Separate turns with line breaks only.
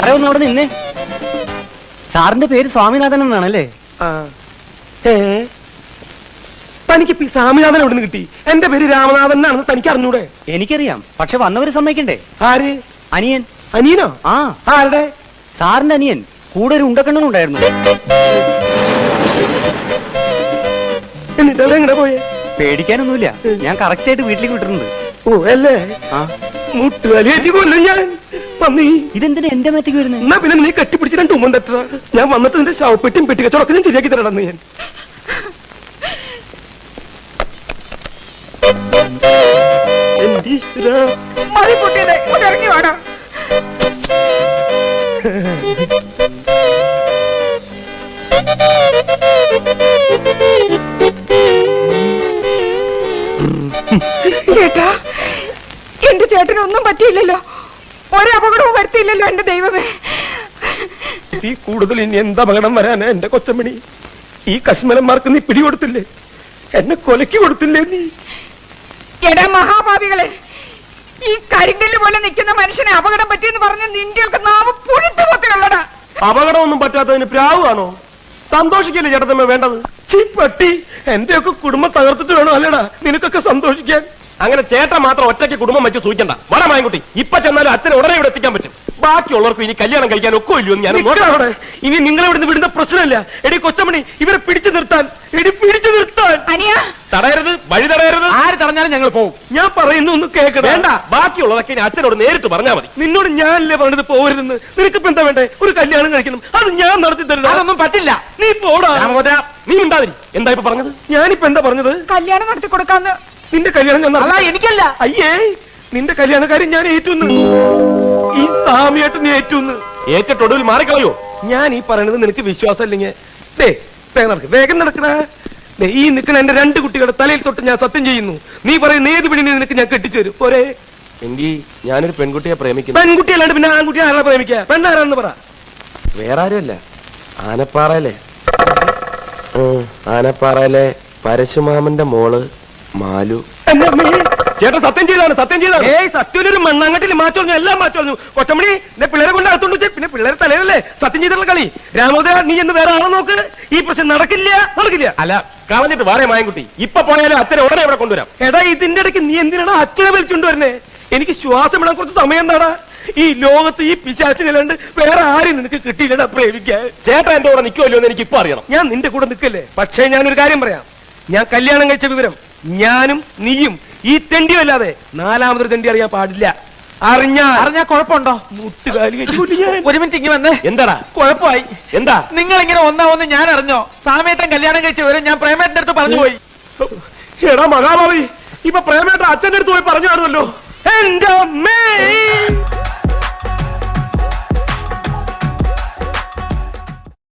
സാറേ ഒന്ന് അവിടെ നിന്നേ. സാറിന്റെ പേര് സ്വാമിനാഥൻ എന്നാണല്ലേ?
തനിക്ക് സ്വാമിനാഥൻ എവിടെ നിന്ന് കിട്ടി? എന്റെ പേര് രാമനാഥൻ എന്നാണെന്ന് തനിക്ക് അറിഞ്ഞൂടെ?
എനിക്കറിയാം, പക്ഷെ വന്നവര് സമ്മതിക്കണ്ടേ?
ആര്?
അനിയൻ.
അനിയനോ?
ആ.
ആരുടെ?
സാറിന്റെ അനിയൻ. കൂടെ ഒരു ഉണ്ടക്കണ്ണനുണ്ടായിരുന്നു.
എന്നിട്ട് അതെങ്ങനെ പോയേ?
പേടിക്കാനൊന്നുമില്ല, ഞാൻ കറക്റ്റ് ആയിട്ട് വീട്ടിലേക്ക് വിട്ടിട്ടുണ്ട്.
ഓ അല്ലേ?
ആ.
മുട്ടുകാലിയേറ്റി കൊല്ലും ഞാൻ.
ഇതെന്തിനാ എന്റെ മേത്തേക്ക് വരുന്നത്?
എന്നാ പിന്നെ നീ കെട്ടിപ്പിടിച്ച് രണ്ട് ഉമ്മൻ തെറ്റാ. ഞാൻ വന്നിട്ട് നിന്റെ ശവപ്പെട്ടിയും പെട്ടിക്കച്ചവടൊക്കെ ഞാൻ ശരിയാക്കി തരണമെന്ന് ഞാൻ.
ഇറങ്ങി വേണം. ചേട്ടാ, എന്റെ ചേട്ടനൊന്നും പറ്റിയില്ലല്ലോ, ഒരപകടവും വരുത്തിയില്ലല്ലോ എന്റെ ദൈവമേ.
ഈ കൂടുതൽ ഇനി എന്ത് അപകടം വരാനാ എന്റെ കൊച്ചമണി? ഈ കശ്മലന്മാർക്ക് നീ പിടികൊടുത്തില്ലേ? എന്നെ കൊലക്ക് കൊടുത്തില്ലേ നീ?
എടാ മഹാഭാവികളെ, ഈ കരിങ്കല്ല് പോലെ നിൽക്കുന്ന മനുഷ്യനെ അപകടം പറ്റിയെന്ന് പറഞ്ഞ നിന്റെയൊക്കെ നാവ് പുഴുത്തു പൊത്തിയുള്ളടാ.
അപകടമൊന്നും പറ്റാത്തതിന് പ്രാവാണോ? സന്തോഷിക്കല്ലേ ചേട്ടത്തമ്മ വേണ്ടത്? പട്ടി, എന്റെയൊക്കെ കുടുംബം തകർത്തിട്ട് വേണോ അല്ലേടാ നിനക്കൊക്കെ സന്തോഷിക്കാൻ? അങ്ങനെ ചേട്ടൻ മാത്രം ഒറ്റയ്ക്ക് കുടുംബം വെച്ച് സൂചിക്കണ്ട. വട മായൻകുട്ടി, ഇപ്പൊ ചെന്നാലും അച്ഛനെ ഉടനെ ഇവിടെ എത്തിക്കാൻ പറ്റും. ബാക്കിയുള്ളവർക്ക് ഇനി കല്യാണം കഴിക്കാൻ ഒക്കെ ഇല്ലയോ ഞാൻ നോക്കവിടെ. ഇനി നിങ്ങളിവിടുന്ന് വിടുന്ന പ്രശ്നമല്ല. എടി കൊച്ചമണി, ഇവരെ പിടിച്ചു നിർത്താൻ, പിടിച്ചു നിർത്താൻ. തടയരുത്, വഴി തടയരുത്. ആര് തടഞ്ഞാലും ഞങ്ങൾ പോകും. ഞാൻ പറയുന്നു ഒന്ന് കേൾക്കണം. വേണ്ട, ബാക്കിയുള്ളതൊക്കെ ഇനി അച്ഛനോട് നേരിട്ട് പറഞ്ഞാൽ മതി. നിന്നോട് ഞാനല്ലേ പറഞ്ഞത് പോകരുതെന്ന്. നിനക്കിപ്പോ എന്താ വേണ്ടേ? ഒരു കല്യാണം കഴിക്കണം, അത് ഞാൻ നടത്തി തരുന്നത്. അതൊന്നും പറ്റില്ല. നീ പോടാ. നീ ഉണ്ടാതിരി. എന്താ ഇപ്പൊ പറഞ്ഞത്? ഞാനിപ്പോ എന്താ പറഞ്ഞത്?
കല്യാണം നടത്തി കൊടുക്കാന്ന്.
നിന്റെ കല്യാണം ഞാൻ എനിക്കല്ല. അയ്യേ, നിന്റെ കല്യാണക്കാരൻ ഞാൻ ഏറ്റുന്നു. ഈ സാമിയായിട്ട് നീ ഏറ്റുന്ന്. ഏറ്റൊടുവിൽ മാറിക്കളയോ? ഞാൻ ഈ പറയുന്നത് നിനക്ക് വിശ്വാസം ഇല്ലെങ്കിൽ വേഗം നടക്കണ. ഈ നിൽക്കണ എന്റെ രണ്ട് കുട്ടികളുടെ തലയിൽ തൊട്ട് ഞാൻ സത്യം ചെയ്യുന്നു. നീ പറയുന്ന ഏത് പിടിനെ നിനക്ക് ഞാൻ കെട്ടിച്ചു തരും. പോരെ? എങ്കിൽ ഞാനൊരു പെൺകുട്ടിയെ പ്രേമിക്കുന്നു. പെൺകുട്ടിയല്ലാണ്ട് പിന്നെ ആൺകുട്ടിയെ ആരാ പ്രേമിക്കുക? പെണ്ണാരാന്ന് പറ. വേറെ ആരുമല്ല, ആനപ്പാറയിലെ പരശുമാമന്റെ മോള് മാലു. ചേട്ടൻ സത്യം ചെയ്താണ്, സത്യം ചെയ്താണ്. സത്യൊരു മണ്ണാങ്കട്ടിൽ മാച്ചോളഞ്ഞു, എല്ലാം മാച്ചോളഞ്ഞു. കൊച്ചമണി, എന്നെ പിള്ളേരെ കൊണ്ട് അകത്തോണ്ട് വെച്ച് പിന്നെ പിള്ളേരെ തലയിലല്ലേ സത്യം ചെയ്തിട്ടുള്ള കളി. രാമോദര, നീ എന്ന് വേറെ ആളെ നോക്ക്. ഈ പ്രശ്നം നടക്കില്ല. അല്ല, കളഞ്ഞിട്ട് വേറെ മായൻകുട്ടി. ഇപ്പൊ പോയാലും അച്ഛനെ ഉടനെ ഇവിടെ കൊണ്ടുവരാം. എടാ, ഇതിന്റെ ഇടയ്ക്ക് നീ എന്തിനാണ് അച്ഛനെ വിളിച്ചുകൊണ്ടുവരുന്നേ? എനിക്ക് ശ്വാസം ഇടാൻ കുറച്ച് സമയം എന്താടാ? ഈ ലോകത്ത് ഈ പിശാചിനല്ലാണ്ട് വേറെ ആരും നിനക്ക് കിട്ടിയില്ലടാ പ്രേമിക്കാൻ. ചേട്ടൻ എന്റെ കൂടെ നിൽക്കുമല്ലോ എന്ന് എനിക്ക് ഇപ്പൊ അറിയണം. ഞാൻ നിന്റെ കൂടെ നിൽക്കല്ലേ. പക്ഷേ ഞാനൊരു കാര്യം പറയാം. ഞാൻ കല്യാണം കഴിച്ച വിവരം ഞാനും നീയും ഈ തെണ്ടിയും അല്ലാതെ നാലാമതൊരു തെണ്ടി അറിയാൻ പാടില്ല. അറിഞ്ഞാ കുഴപ്പമുണ്ടോ? മുട്ടുകാലി ഒരു മിനിറ്റ് ഇങ്ങനെ വന്നേ. എന്താടാ കുഴപ്പമായി? എന്താ നിങ്ങൾ ഇങ്ങനെ ഒന്നാവെന്ന് ഞാൻ അറിഞ്ഞോ? സാമേട്ടൻ കല്യാണം കഴിച്ച വിവരം ഞാൻ പ്രേമേട്ടന്റെ അടുത്ത് പറഞ്ഞു പോയി. എടാ മഹാഭാവി, ഇപ്പൊ പ്രേമേട്ടൻ അച്ഛന്റെ അടുത്ത് പോയി പറഞ്ഞു കാണുമല്ലോ. എന്റെ അമ്മേ,